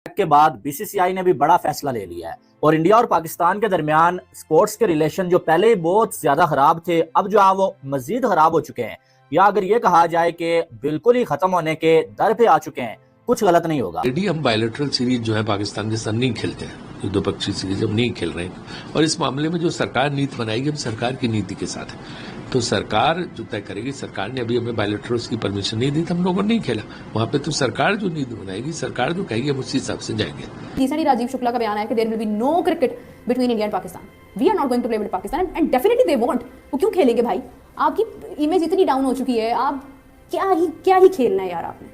के बाद बीसीसीआई ने भी बड़ा फैसला ले लिया है और इंडिया और पाकिस्तान के दरमियान स्पोर्ट्स के रिलेशन जो पहले ही बहुत ज्यादा खराब थे, अब जो है वो मजीद खराब हो चुके हैं, या अगर ये कहा जाए कि बिल्कुल ही खत्म होने के दर पे आ चुके हैं, कुछ गलत नहीं होगा। ऑलरेडी हम बायलैटरल सीरीज जो है पाकिस्तान के साथ नहीं खेलते हैं, द्विपक्षीय सीरीज हम नहीं खेल रहे हैं। और इस मामले में जो सरकार नीति बनाएगी, हम सरकार की नीति के साथ है, तो सरकार जो तय करेगी। सरकार ने अभी हमें बायलैटरल्स की परमिशन नहीं दी, तो हम लोगों ने नहीं खेला वहां पे। तो सरकार जो नीति बनाएगी, सरकार जो कहेगी, हम उसी हिसाब से जाएंगे। रिसेंटली राजीव शुक्ला का बयान है कि there will be no cricket between India and Pakistan, we are not going to play with Pakistan and definitely they want. वो क्यों खेलेंगे भाई? आपकी इमेज इतनी डाउन हो चुकी है, आप क्या ही खेलना है यार आपने।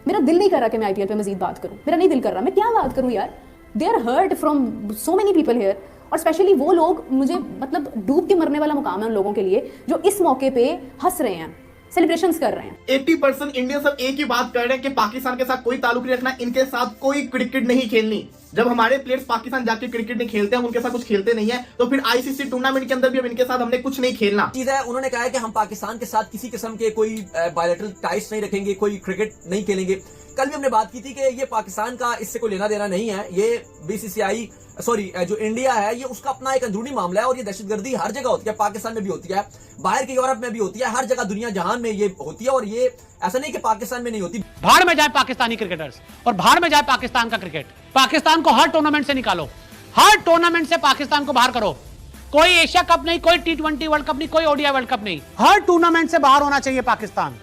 मेरा दिल नहीं कर रहा कि मैं आईपीएल पे मजीद बात करूं, मेरा नहीं दिल कर रहा, मैं क्या बात करूं यार। They are hurt from so many people here, और स्पेशली वो लोग, मुझे मतलब डूब के मरने वाला मुकाम है उन लोगों के लिए जो इस मौके पे हंस रहे हैं, सेलिब्रेशंस कर रहे हैं। 80% इंडियन सब एक ही बात कर रहे हैं कि पाकिस्तान के साथ कोई ताल्लुक नहीं रखना, इनके साथ कोई क्रिकेट नहीं खेलनी। जब हमारे प्लेयर्स पाकिस्तान जाके क्रिकेट नहीं खेलते, हम उनके साथ कुछ खेलते नहीं है, तो फिर आईसीसी टूर्नामेंट के अंदर भी अब इनके साथ हमने कुछ नहीं खेलना। चीज है, उन्होंने कहा है कि हम पाकिस्तान के साथ किसी किस्म के कोई बायलैटरल टाइज नहीं रखेंगे, कोई क्रिकेट नहीं खेलेंगे। कल भी हमने बात की थी कि ये पाकिस्तान का इससे कोई लेना देना नहीं है, ये बीसीसीआई जो इंडिया है, ये उसका अपना एक अंदरूनी मामला है। और ये दहशतगर्दी हर जगह होती है, पाकिस्तान में भी होती है, बाहर के यूरोप में भी होती है, हर जगह दुनिया जहान में ये होती है। और ये ऐसा नहीं कि पाकिस्तान में नहीं होती। बाहर में जाए पाकिस्तानी क्रिकेटर्स और बाहर में जाए पाकिस्तान का क्रिकेट। पाकिस्तान को हर टूर्नामेंट से निकालो, हर टूर्नामेंट से पाकिस्तान को बाहर करो। कोई एशिया कप नहीं, कोई T20 वर्ल्ड कप नहीं, कोई ओडीआई वर्ल्ड कप नहीं, हर टूर्नामेंट से बाहर होना चाहिए पाकिस्तान।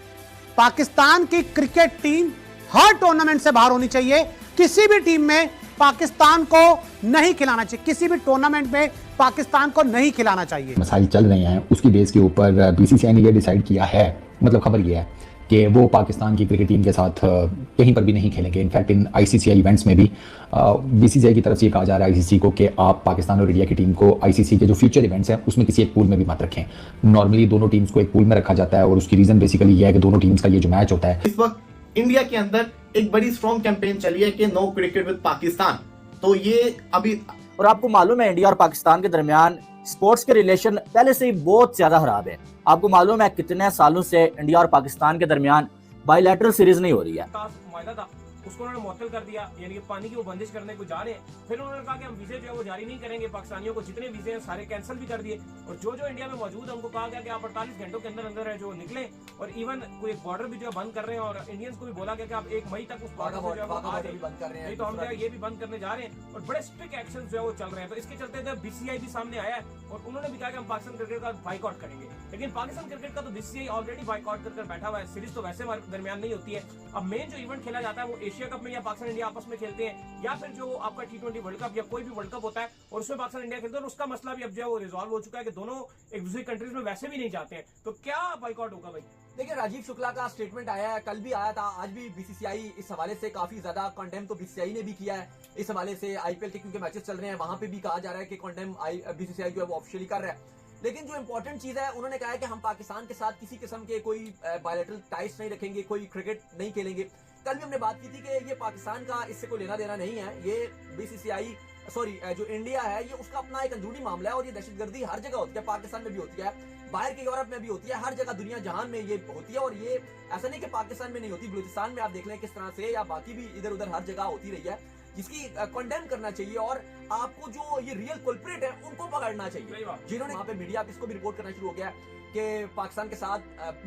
पाकिस्तान की क्रिकेट टीम हर टूर्नामेंट से बाहर होनी चाहिए। किसी भी टीम में पाकिस्तान को नहीं खिलाना चाहिए, किसी भी टूर्नामेंट में पाकिस्तान को नहीं खिलाना चाहिए। मसाइल चल रहे हैं, उसकी बेस के ऊपर बीसीसीआई ने यह डिसाइड किया है, मतलब खबर यह है कि वो पाकिस्तान की क्रिकेट टीम के साथ कहीं पर भी नहीं खेलेंगे। इनफैक्ट इन आईसीसी इवेंट्स में भी बीसीसीआई की तरफ से ये कहा जा रहा है आईसीसी को कि आप पाकिस्तान और इंडिया की टीम को आईसीसी के जो फ्यूचर इवेंट्स हैं उसमें किसी एक पूल में भी मत रखें। नॉर्मली दोनों टीम्स को एक पूल में रखा जाता है और उसकी रीजन बेसिकली ये है कि दोनों टीम्स का ये जो मैच होता है, इस वक्त इंडिया के अंदर एक बड़ी स्ट्रॉन्ग कैंपेन चली है कि नो क्रिकेट विद पाकिस्तान। तो ये अभी, और आपको मालूम है इंडिया और पाकिस्तान के दरमियान स्पोर्ट्स के रिलेशन पहले से ही बहुत ज्यादा खराब है। आपको मालूम है कितने सालों से इंडिया और पाकिस्तान के दरमियान बायलैटरल सीरीज नहीं हो रही है। उसको उन्होंने मुअत्तल कर दिया, यानी कि पानी की वो बंदिश करने को जा रहे हैं। फिर उन्होंने कहा कि हम वीजे जो है वो जारी नहीं करेंगे, पाकिस्तानियों को जितने वीजे हैं सारे कैंसिल भी कर दिए। और जो इंडिया में मौजूद है उनको कहा गया कि आप 48 घंटों के अंदर अंदर है जो निकले। और इवन कोई एक बॉर्डर भी जो है बंद कर रहे हैं, और इंडियंस को भी बोला गया कि आप 1 मई तक उस बॉर्डर को जो है बंद कर रहे हैं, तो हम जो है ये भी बंद करने जा रहे हैं। और बड़े स्ट्रिक्ट एक्शन जो है वो चल रहे हैं। तो इसके चलते बीसीसीआई भी सामने आया है और उन्होंने भी कहा कि हम पाकिस्तान क्रिकेट का बाइकआउट करेंगे। लेकिन पाकिस्तान क्रिकेट का तो बीसीसीआई ऑलरेडी बाइकआउट कर बैठा हुआ है। सीरीज तो वैसे हमारे दरमियान नहीं होती है। अब मेन जो इवेंट खेला जाता है वो एशिया कप में या पाकिस्तान इंडिया आपस में खेलते हैं, या फिर जो आपका T20 वर्ल्ड कप या कोई भी वर्ल्ड कप होता है और उसमें पाकिस्तान इंडिया खेलते हैं। और उसका मसला भी अब जो है वो रिजॉल्व हो चुका है कि दोनों एक दूसरी कंट्रीज में वैसे भी नहीं जाते हैं। तो क्या बाइकआउट होगा भाई? देखिए, राजीव शुक्ला का स्टेटमेंट आया है, कल भी आया था, आज भी बीसीसीआई इस हवाले से काफी ज्यादा कंडेम तो बीसीसीआई ने भी किया है। इस हवाले से आईपीएल के क्योंकि मैचेस चल रहे हैं, वहां पे भी कहा जा रहा है कि कंडेम बीसीसीआई जो है वो ऑफिशियली कर रहा है। लेकिन जो इंपॉर्टेंट चीज है, उन्होंने कहा है कि हम पाकिस्तान के साथ किसी किस्म के कोई बायलैटरल टाइज नहीं रखेंगे, कोई क्रिकेट नहीं खेलेंगे। कल भी हमने बात की थी कि ये पाकिस्तान का इससे कोई लेना देना नहीं है, ये बीसीसीआई जो इंडिया है, ये उसका अपना एक अंदरूनी मामला है। और ये दहशतगर्दी हर जगह होती है, पाकिस्तान में भी होती है, बाहर के यूरोप में भी होती है, हर जगह दुनिया जहान में ये होती है। और ये ऐसा नहीं कि पाकिस्तान में नहीं होती, बलूचिस्तान में आप देख लें किस तरह से, या बाकी भी इधर उधर हर जगह होती रही है, जिसकी कंडेम करना चाहिए। और आपको जो ये रियल कल्प्रिट है उनको पकड़ना चाहिए, जिन्होंने वहां पे मीडिया इसको भी रिपोर्ट करना शुरू हो गया कि पाकिस्तान के साथ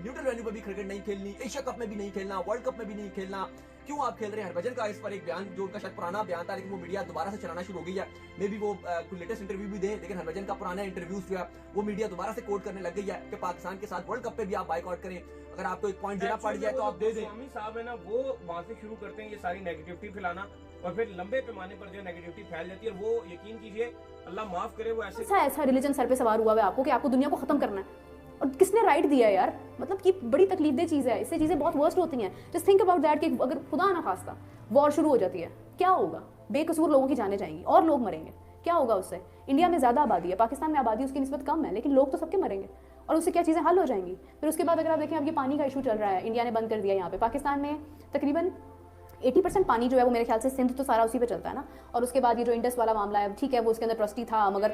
न्यूट्रल वेन्यू पर भी क्रिकेट नहीं खेलनी, एशिया कप में भी नहीं खेलना, वर्ल्ड कप में भी नहीं खेलना, क्यों आप खेल रहे हैं? हरभजन का इस पर एक बयान, जो उनका शायद पुराना बयान था, लेकिन वो मीडिया दोबारा से चलाना शुरू हो गई है। मे भी वो कोई लेटेस्ट इंटरव्यू भी दे, लेकिन हरभजन का पुराना इंटरव्यूज जो है वो मीडिया दोबारा से कोट करने लग गई है कि पाकिस्तान के साथ वर्ल्ड कप पे भी आप बाइकआउट करें। अगर आपको एक पॉइंट देना पड़ जाए तो आप दे दें। स्वामी साहब है ना, वो वहां से शुरू करते हैं ये सारी नेगेटिविटी फैलाना, और फिर लंबे पैमाने पर जो नेगेटिविटी फैल जाती है। और वो यकीन कीजिए, अल्लाह माफ करे, वो ऐसा रिलीजन सर पे सवार हुआ है आपको कि आपको दुनिया को खत्म करना है। और किसने राइट दिया है यार? मतलब कि बड़ी तकलीफदेह चीज़ है, इससे चीज़ें बहुत वर्स्ट होती हैं। जस्ट थिंक अबाउट दैट कि अगर खुदा ना खास्ता वॉर शुरू हो जाती है, क्या होगा? बेकसूर लोगों की जानें जाएंगी और लोग मरेंगे, क्या होगा उससे? इंडिया में ज़्यादा आबादी है, पाकिस्तान में आबादी उसकी निस्बत कम है, लेकिन लोग तो सबके मरेंगे। और उससे क्या चीज़ें हल हो जाएंगी? फिर उसके बाद अगर आप देखें, अब ये पानी का इशू चल रहा है, इंडिया ने बंद कर दिया यहाँ पे। पाकिस्तान में तकरीबन 80% पानी जो है वो मेरे ख्याल से सिंध तो सारा उसी पे चलता है ना, और उसके बाद ये जो इंडस वाला मामला है, ठीक है वो उसके अंदर ट्रस्टी था, मगर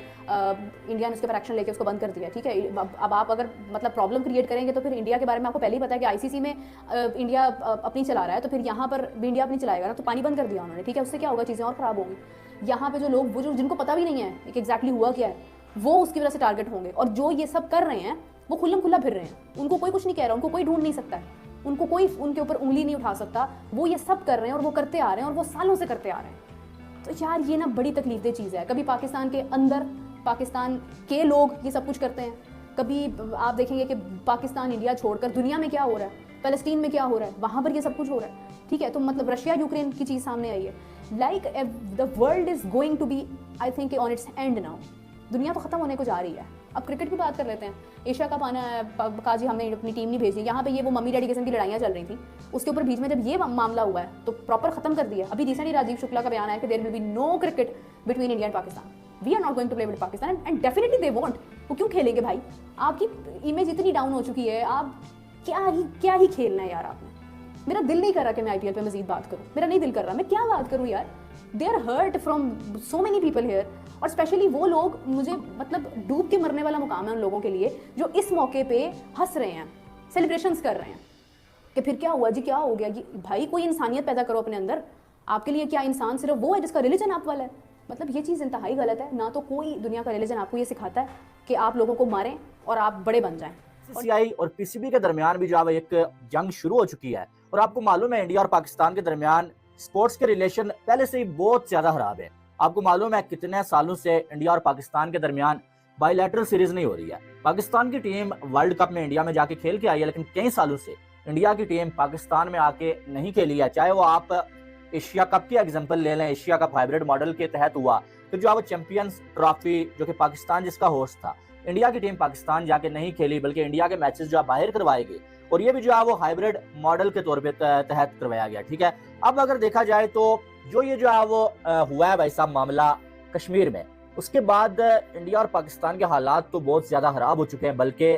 इंडिया ने उसके पर एक्शन लेके उसको बंद कर दिया, ठीक है। अब आप अगर मतलब प्रॉब्लम क्रिएट करेंगे तो फिर इंडिया के बारे में आपको पहले ही पता है कि आईसीसी में इंडिया अपनी चला रहा है, तो फिर यहाँ पर भी इंडिया अपनी चलाएगा ना, तो पानी बंद कर दिया उन्होंने, ठीक है। उससे क्या होगा, चीज़ें और ख़राब होंगी। यहाँ पे जो लोग वो जो जिनको पता भी नहीं है कि एग्जैक्टली हुआ क्या है, वो उसकी वजह से टारगेट होंगे, और जो ये सब कर रहे हैं वो खुल्लम खुल्ला फिर रहे हैं, उनको कोई कुछ नहीं कह रहा, उनको कोई ढूंढ नहीं सकता है, उनको कोई उनके ऊपर उंगली नहीं उठा सकता, वो ये सब कर रहे हैं और वो करते आ रहे हैं और वो सालों से करते आ रहे हैं। तो यार ये ना बड़ी तकलीफदेह चीज़ है। कभी पाकिस्तान के अंदर पाकिस्तान के लोग ये सब कुछ करते हैं, कभी आप देखेंगे कि पाकिस्तान इंडिया छोड़कर दुनिया में क्या हो रहा है, फ़लस्तीन में क्या हो रहा है, वहाँ पर ये सब कुछ हो रहा है, ठीक है। तो मतलब रशिया यूक्रेन की चीज़ सामने आई है, like the world is going to be I think on its end now. दुनिया तो ख़त्म होने को जा रही है। अब क्रिकेट की बात कर लेते हैं। एशिया कप आना है, काजी हमने अपनी टीम नहीं भेजी, यहाँ पे ये वो मम्मी डैडी किस्म की लड़ाइयाँ चल रही थी, उसके ऊपर बीच में जब ये मामला हुआ है तो प्रॉपर खत्म कर दिया। अभी रिसेंटली राजीव शुक्ला का बयान आया कि there will be no cricket between India and Pakistan, we are not going to play with Pakistan and definitely they want. वो क्यों खेलेंगे भाई, आपकी इमेज इतनी डाउन हो चुकी है, आप क्या ही खेलना है यार आपने। मेरा दिल नहीं कर रहा कि मैं आईपीएल पे मजीद बात करूँ, मेरा नहीं दिल कर रहा, मैं क्या बात करूँ यार। They are hurt from so many people here, और स्पेशली वो लोग, मुझे मतलब डूब के मरने वाला मुकाम है उन लोगों के लिए जो इस मौके पे हंस रहे हैं, सेलिब्रेशंस कर रहे हैं कि फिर क्या हुआ जी, क्या हो गया जी। भाई कोई इंसानियत पैदा करो अपने अंदर। आपके लिए क्या इंसान सिर्फ वो है जिसका रिलीजन आप वाला है? मतलब ये चीज़ इंतहाई गलत है। ना तो कोई दुनिया का रिलीजन आपको ये सिखाता है कि आप लोगों को मारें और आप बड़े बन जाएं। बीसीसीआई और पीसीबी के दरमियान भी जो है एक जंग शुरू हो चुकी है, और आपको मालूम है इंडिया और पाकिस्तान के दरमियान स्पोर्ट्स के रिलेशन पहले से ही बहुत ज्यादा खराब है। आपको मालूम है कितने सालों से इंडिया और पाकिस्तान के दरमियान बायलैटरल सीरीज नहीं हो रही है। पाकिस्तान की टीम वर्ल्ड कप में इंडिया में जाके खेल के आई है, लेकिन कई सालों से इंडिया की टीम पाकिस्तान में आके नहीं खेली है। चाहे वो आप एशिया कप की एग्जांपल ले लें, एशिया कप हाइब्रिड मॉडल के तहत हुआ, फिर जो वो चैंपियंस ट्रॉफी जो कि पाकिस्तान जिसका होस्ट था, इंडिया की टीम पाकिस्तान जाके नहीं खेली, बल्कि इंडिया के मैचेस जो बाहर करवाए गए, और ये भी जो है वो हाइब्रिड मॉडल के तौर पे तहत करवाया गया, ठीक है। अब अगर देखा जाए तो जो ये जो है वो हुआ है भाई साहब मामला कश्मीर में, उसके बाद इंडिया और पाकिस्तान के हालात तो बहुत ज्यादा खराब हो चुके हैं, बल्कि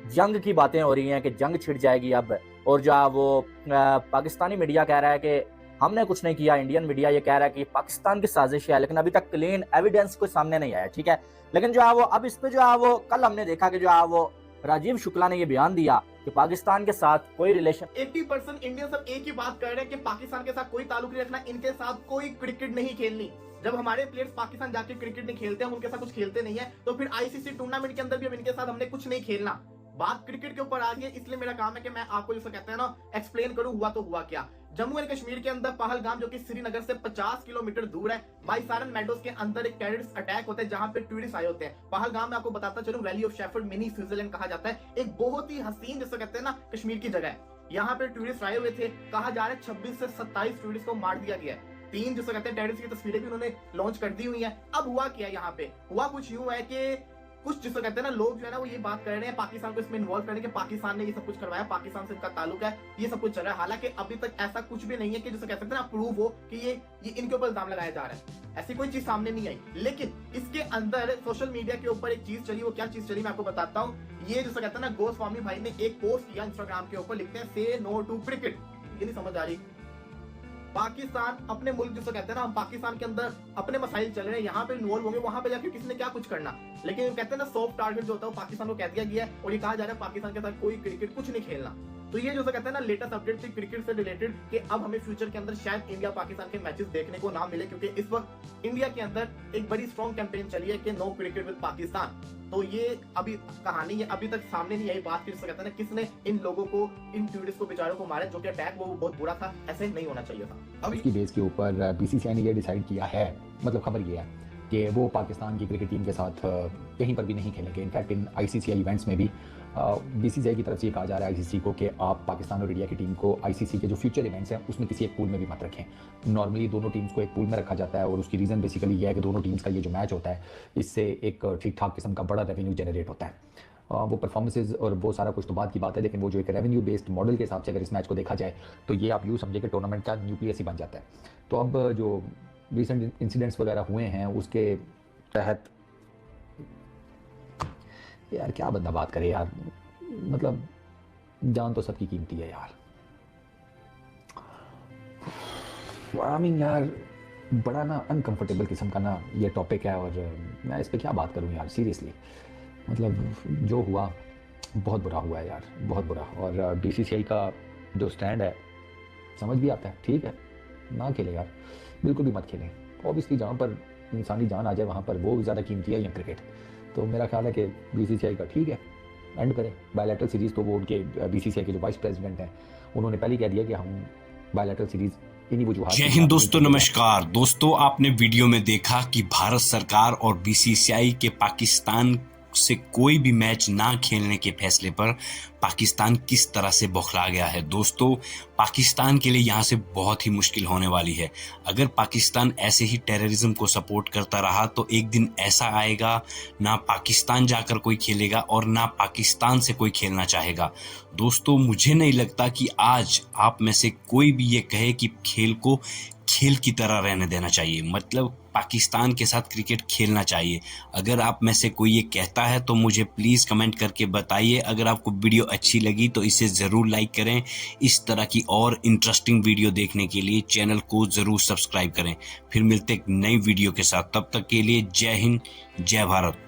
जंग की बातें हो रही हैं कि जंग छिड़ जाएगी अब। और जो है वो पाकिस्तानी मीडिया कह रहा है कि हमने कुछ नहीं किया, इंडियन मीडिया ये कह रहा है कि पाकिस्तान की साजिश है, लेकिन अभी तक क्लीन एविडेंस कोई सामने नहीं आया, ठीक है। लेकिन जो है वो अब इस पे जो है वो कल हमने देखा कि जो है वो राजीव शुक्ला ने ये बयान दिया कि पाकिस्तान के साथ कोई रिलेशन 80% इंडियन सब एक ही बात कर रहे हैं कि पाकिस्तान के साथ कोई ताल्लुक नहीं रखना, इनके साथ कोई क्रिकेट नहीं खेलनी। जब हमारे प्लेयर्स पाकिस्तान जाके क्रिकेट नहीं खेलते हैं, उनके साथ कुछ खेलते नहीं है, तो फिर आईसीसी टूर्नामेंट के अंदर भी अब इनके साथ हमने कुछ नहीं खेलना। बात क्रिकेट के ऊपर आ गई है, इसलिए मेरा काम है कि मैं आपको जिसे कहते हैं ना एक्सप्लेन करूं हुआ तो हुआ क्या। जम्मू एंड कश्मीर के अंदर पहलगाम जो कि श्रीनगर से 50 किलोमीटर दूर है, बाईसारन मेडोज के अंदर एक टेररिस्ट अटैक होता है जहां पे टूरिस्ट आए होते हैं। पहलगाम में आपको बताता चलूं valley of shepherd mini Switzerland कहा जाता है, एक बहुत ही हसीन जिसे कहते हैं ना कश्मीर की जगह है। यहाँ पे टूरिस्ट आए हुए थे, कहा जा रहा है 26 से 27 टूरिस्ट को मार दिया गया है। 3 जिसे कहते हैं टेररिस्ट की तस्वीरें भी उन्होंने लॉन्च कर दी हुई है। अब हुआ क्या यहाँ पे, हुआ कुछ यूं है कि कुछ जिसे कहते हैं ना लोग जो है ना वो ये बात कर रहे हैं पाकिस्तान को इसमें इन्वॉल्व करने के, पाकिस्तान ने ये सब कुछ करवाया, पाकिस्तान से इनका ताल्लुक है, ये सब कुछ चल रहा है। हालांकि अभी तक ऐसा कुछ भी नहीं है कि जिसे कह सकते हैं ना प्रूव हो कि ये इनके ऊपर इल्जाम लगाया जा रहा है, ऐसी कोई चीज सामने नहीं आई। लेकिन इसके अंदर सोशल मीडिया के ऊपर एक चीज चली, वो क्या चीज चली मैं आपको बताता हूँ। ये जिसे कहते हैं ना गोस्वामी भाई ने एक पोस्ट किया इंस्टाग्राम के ऊपर, लिखते हैं से नो टू क्रिकेट। ये नहीं समझ आ रही, पाकिस्तान अपने मुल्क जिसे कहते हैं ना, हम पाकिस्तान के अंदर अपने मसाइल चल रहे हैं, यहाँ पे इन्वॉल्व होंगे, वहां पे जाके किसी ने क्या कुछ करना। लेकिन कहते हैं ना सॉफ्ट टारगेट जो होता है वो पाकिस्तान को कह दिया गया है, और ये कहा जा रहा है पाकिस्तान के साथ कोई क्रिकेट कुछ नहीं खेलना। तो ये जो कहते हैं ना लेटेस्ट अपडेट थी क्रिकेट से रिलेटेड कि अब हमें फ्यूचर के अंदर शायद इंडिया पाकिस्तान के मैचेस देखने को ना मिले, क्योंकि इस वक्त इंडिया के अंदर एक बड़ी स्ट्रॉन्ग कैंपेन चली है कि नो क्रिकेट विद पाकिस्तान। तो ये अभी कहानी है, अभी तक सामने नहीं आई बात, किससे कहते हैं ना किसने इन लोगों को, इन टूरिस्ट को बेचारों को मारा, जो कि अटैक वो बहुत बुरा था, ऐसे नहीं होना चाहिए था। अब इसकी बेस के ऊपर बीसीसीआई ने ये डिसाइड किया है, मतलब खबर ये है कि वो पाकिस्तान की क्रिकेट टीम के साथ कहीं पर भी नहीं खेलेंगे। इनफैक्ट इन आईसीसीआई इवेंट्स में भी बीसीसीआई की तरफ से ये कहा जा रहा है आईसीसी को कि आप पाकिस्तान और इंडिया की टीम को आईसीसी के जो फ्यूचर इवेंट्स हैं उसमें किसी एक पूल में भी मत रखें। नॉर्मली दोनों टीम्स को एक पूल में रखा जाता है, और उसकी रीज़न बेसिकली ये है कि दोनों टीम्स का ये जो मैच होता है इससे एक ठीक ठाक किस्म का बड़ा रेवेन्यू जनरेट होता है। वो परफॉर्मेंसेज और वो सारा कुछ तो बात की बात है, लेकिन वो जो एक रेवेन्यू बेस्ड मॉडल के हिसाब से अगर इस मैच को देखा जाए तो ये आप यूँ समझे कि टूर्नामेंट का न्यूक्लियस ही बन जाता है। तो अब जो रिसेंट इंसिडेंट्स वगैरह हुए हैं उसके तहत यार क्या बंदा बात करे यार, मतलब जान तो सबकी कीमती है यार। आई मीन यार बड़ा ना अनकंफर्टेबल किस्म का ना ये टॉपिक है, और मैं इस पे क्या बात करूं यार, सीरियसली। मतलब जो हुआ बहुत बुरा हुआ है यार, बहुत बुरा। और बीसीसीआई का जो स्टैंड है समझ भी आता है, ठीक है ना खेले यार, बिल्कुल भी मत खेलें। ऑब्वियसली जहाँ पर इंसानी जान आ जाए वहाँ पर वो ज़्यादा कीमती है या क्रिकेट। तो मेरा ख्याल है कि बीसीसीआई का ठीक है एंड करें बायलैटरल सीरीज़। तो वो उनके बीसीसीआई के जो वाइस प्रेसिडेंट हैं उन्होंने पहले कह दिया कि हम बायलैटरल सीरीज़ इन्हीं वजूहात जय हिंद दोस्तों, नमस्कार दोस्तों। आपने वीडियो में देखा कि भारत सरकार और बीसीसीआई के पाकिस्तान से कोई भी मैच ना खेलने के फैसले पर पाकिस्तान किस तरह से बौखला गया है। दोस्तों, पाकिस्तान के लिए यहाँ से बहुत ही मुश्किल होने वाली है। अगर पाकिस्तान ऐसे ही टेररिज्म को सपोर्ट करता रहा तो एक दिन ऐसा आएगा ना पाकिस्तान जाकर कोई खेलेगा और ना पाकिस्तान से कोई खेलना चाहेगा। दोस्तों, मुझे नहीं लगता कि आज आप में से कोई भी ये कहे कि खेल को खेल की तरह रहने देना चाहिए, मतलब पाकिस्तान के साथ क्रिकेट खेलना चाहिए। अगर आप में से कोई ये कहता है तो मुझे प्लीज़ कमेंट करके बताइए। अगर आपको वीडियो अच्छी लगी तो इसे ज़रूर लाइक करें। इस तरह की और इंटरेस्टिंग वीडियो देखने के लिए चैनल को ज़रूर सब्सक्राइब करें। फिर मिलते एक नई वीडियो के साथ, तब तक के लिए जय हिंद, जय भारत।